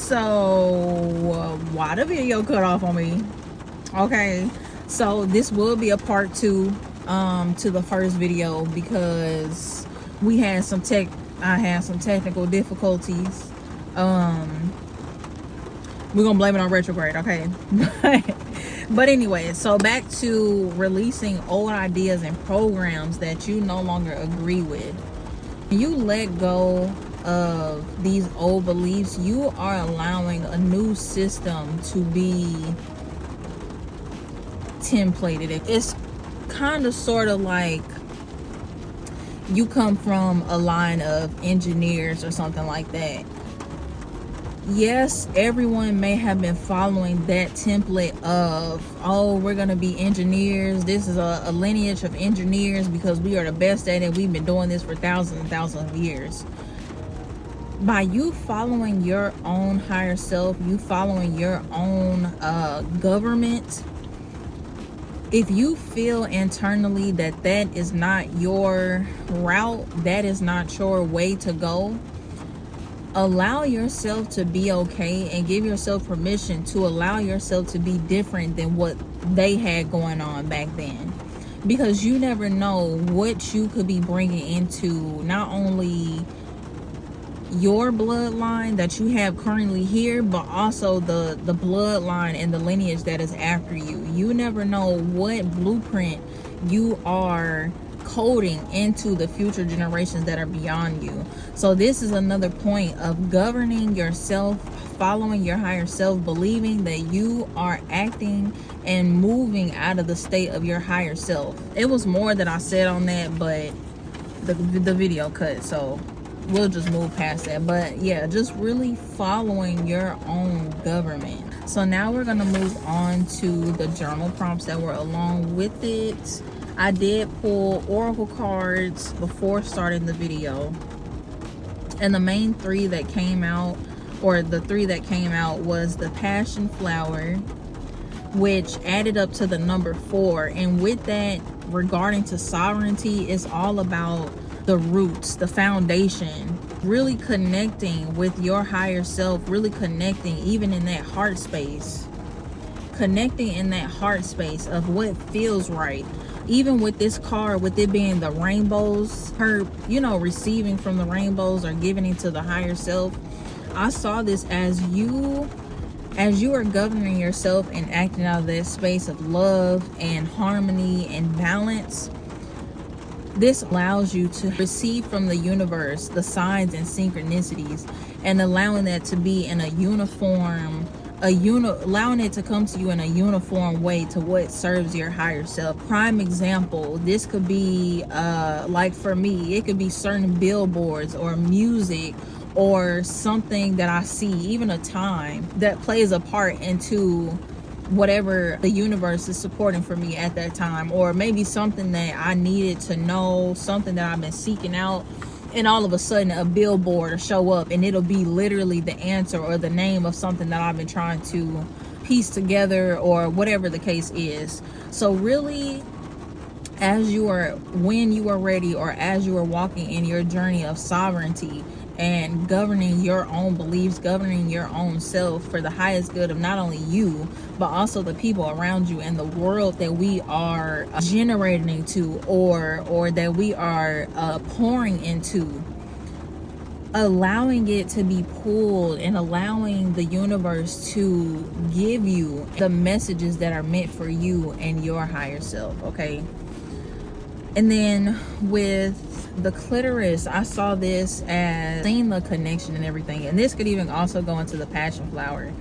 So why the video cut off on me? Okay, so this will be a part 2 to the first video, because I had some technical difficulties. We're gonna blame it on retrograde, okay? But anyway, so back to releasing old ideas and programs that you no longer agree with. When you let go of these old beliefs, you are allowing a new system to be templated. It's kind of sort of like you come from a line of engineers or something like that. Yes, everyone may have been following that template of, oh, we're going to be engineers. This is a lineage of engineers because we are the best at it. We've been doing this for thousands and thousands of years. By you following your own higher self, you following your own government, if you feel internally that that is not your route, that is not your way to go, allow yourself to be okay and give yourself permission to allow yourself to be different than what they had going on back then. Because you never know what you could be bringing into not only your bloodline that you have currently here, but also the bloodline and the lineage that is after you. You never know what blueprint you are coding into the future generations that are beyond you. So this is another point of governing yourself, following your higher self, believing that you are acting and moving out of the state of your higher self. It was more that I said on that, but the video cut, so we'll just move past that. But yeah, just really following your own government. So now we're going to move on to the journal prompts that were along with it. I did pull oracle cards before starting the video, and the main three that came out, or the three that came out, was the passion flower, which added up to the number 4. And with that, regarding to sovereignty, it's all about the roots, the foundation, really connecting with your higher self, really connecting even in that heart space, connecting in that heart space of what feels right. Even with this card, with it being the rainbows, her, you know, receiving from the rainbows or giving into the higher self, I saw this as you are governing yourself and acting out of that space of love and harmony and balance. This allows you to receive from the universe the signs and synchronicities, and allowing that to be in a uniform, allowing it to come to you in a uniform way to what serves your higher self. Prime example, this could be like for me, it could be certain billboards or music or something that I see, even a time that plays a part into whatever the universe is supporting for me at that time, or maybe something that I needed to know, something that I've been seeking out, and all of a sudden a billboard will show up and it'll be literally the answer or the name of something that I've been trying to piece together, or whatever the case is. So really, when you are ready, or as you are walking in your journey of sovereignty and governing your own beliefs, governing your own self for the highest good of not only you, but also the people around you and the world that we are generating to, or that we are pouring into, allowing it to be pulled and allowing the universe to give you the messages that are meant for you and your higher self, okay? And then with the clitoris, I saw this as seeing the connection and everything, and this could even also go into the passion flower,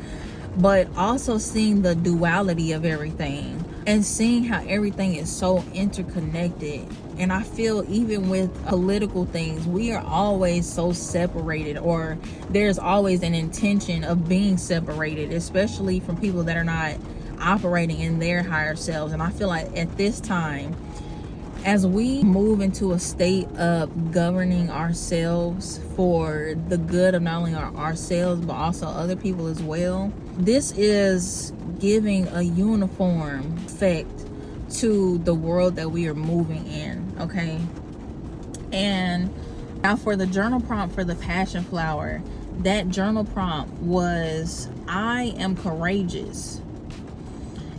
but also seeing the duality of everything and seeing how everything is so interconnected. And I feel even with political things, we are always so separated, or there's always an intention of being separated, especially from people that are not operating in their higher selves. And I feel like at this time, as we move into a state of governing ourselves for the good of not only ourselves, but also other people as well, this is giving a uniform effect to the world that we are moving in, okay? And now for the journal prompt for the passion flower, that journal prompt was, I am courageous.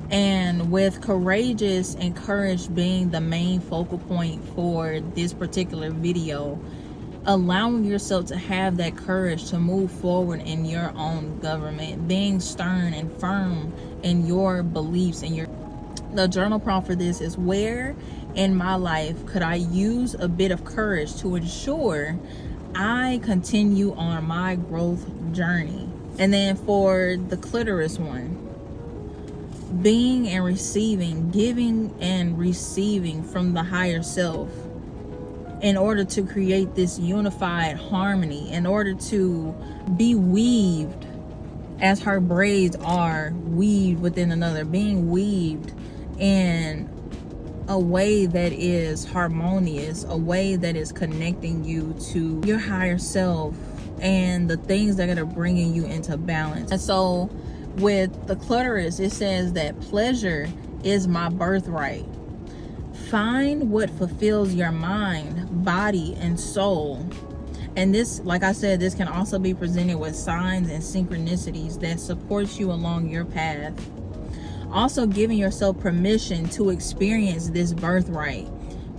And with courageous and courage being the main focal point for this particular video, allowing yourself to have that courage to move forward in your own government, being stern and firm in your beliefs and your... The journal prompt for this is, where in my life could I use a bit of courage to ensure I continue on my growth journey? And then for the clitoris one, being and receiving, giving and receiving from the higher self in order to create this unified harmony, in order to be weaved as her braids are weaved within another, being weaved in a way that is harmonious, a way that is connecting you to your higher self and the things that are bringing you into balance. And so with the clitoris, it says that pleasure is my birthright. Find what fulfills your mind, body, and soul. And this, like I said, this can also be presented with signs and synchronicities that supports you along your path. Also giving yourself permission to experience this birthright.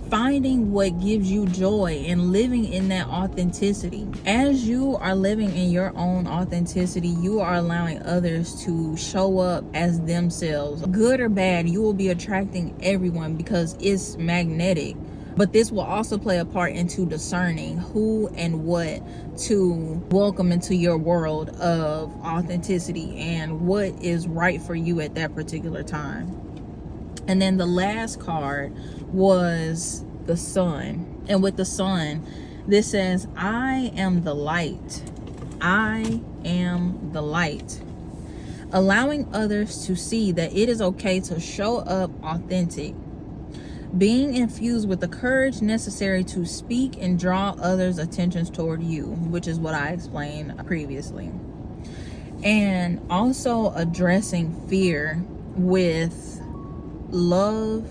Finding what gives you joy and living in that authenticity. As you are living in your own authenticity, you are allowing others to show up as themselves. Good or bad, you will be attracting everyone because it's magnetic. But this will also play a part into discerning who and what to welcome into your world of authenticity and what is right for you at that particular time. And then the last card was the sun. And with the sun, this says, I am the light. I am the light. Allowing others to see that it is okay to show up authentic. Being infused with the courage necessary to speak and draw others' attentions toward you, which is what I explained previously. And also addressing fear with love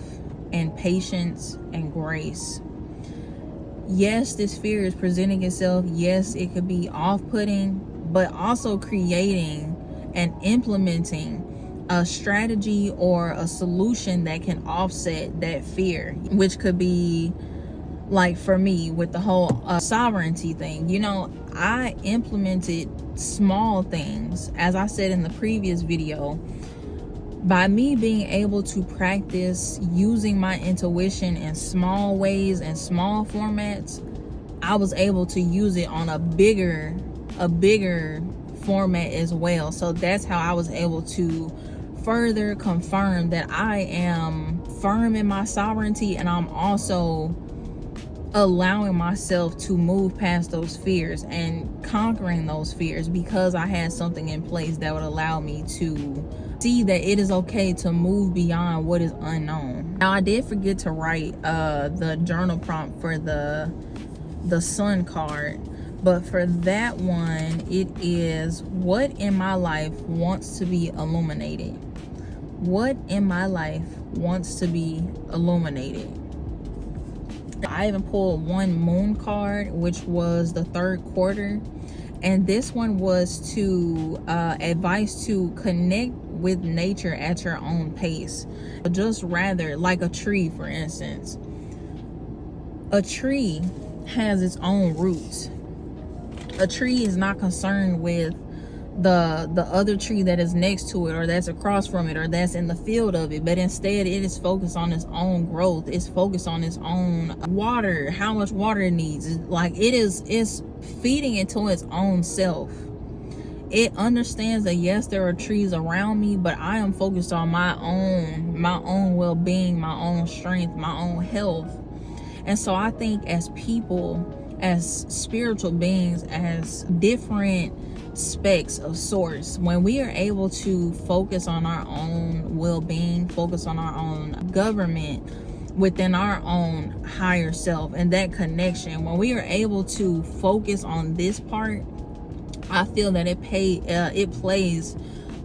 and patience and grace. Yes, this fear is presenting itself. Yes, it could be off-putting, but also creating and implementing a strategy or a solution that can offset that fear, which could be like for me with the whole sovereignty thing. You know, I implemented small things, as I said in the previous video. By me being able to practice using my intuition in small ways and small formats, I was able to use it on a bigger format as well. So that's how I was able to further confirm that I am firm in my sovereignty, and I'm also allowing myself to move past those fears and conquering those fears because I had something in place that would allow me to see that it is okay to move beyond what is unknown. Now, I did forget to write the journal prompt for the sun card, but for that one, it is, what in my life wants to be illuminated? What in my life wants to be illuminated? I even pulled one moon card, which was the third quarter, and this one was to advice to connect with nature at your own pace. Just rather, like a tree, for instance. A tree has its own roots. A tree is not concerned with the other tree that is next to it, or that's across from it, or that's in the field of it, but instead it is focused on its own growth. It's focused on its own water, how much water it needs. It's feeding into its own self. It understands that yes, there are trees around me, but I am focused on my own well-being, my own strength, my own health. And so I think as people, as spiritual beings, as different specks of source, when we are able to focus on our own well-being, focus on our own government within our own higher self, and that connection, when we are able to focus on this part, I feel that it plays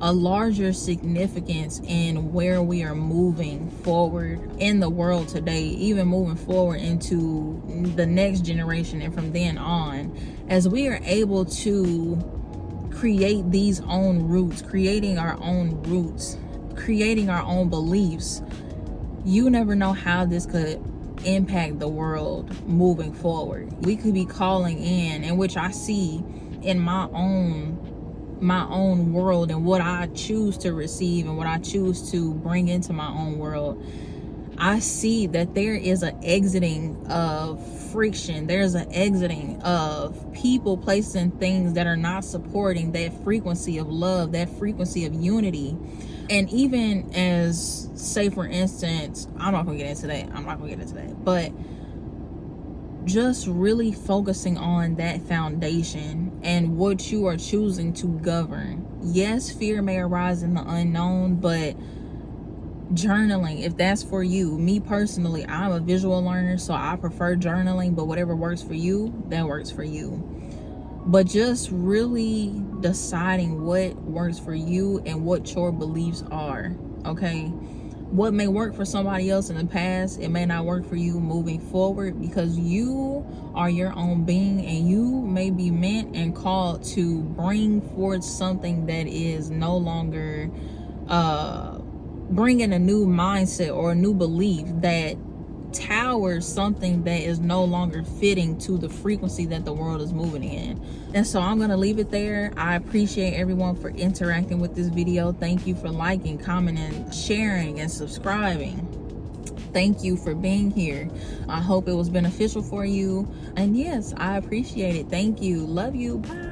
a larger significance in where we are moving forward in the world today, even moving forward into the next generation and from then on, as we are able to create these own roots, creating our own roots, creating our own beliefs, you never know how this could impact the world moving forward. We could be calling in which I see in my own world, and what I choose to receive and what I choose to bring into my own world. I see that there is an exiting of friction. There's an exiting of people, placing things that are not supporting that frequency of love, that frequency of unity. And even as, say for instance, I'm not gonna get into that, but just really focusing on that foundation and what you are choosing to govern. Yes, fear may arise in the unknown, but journaling, if that's for you. Me personally, I'm a visual learner, so I prefer journaling, but whatever works for you, that works for you. But just really deciding what works for you and what your beliefs are, okay? What may work for somebody else in the past, it may not work for you moving forward, because you are your own being, and you may be meant and called to bring forth something that is no longer bringing a new mindset or a new belief that towers something that is no longer fitting to the frequency that the world is moving in. And so I'm gonna leave it there. I appreciate everyone for interacting with this video. Thank you for liking, commenting, sharing, and subscribing. Thank you for being here. I hope it was beneficial for you, and yes, I appreciate it. Thank you. Love you. Bye.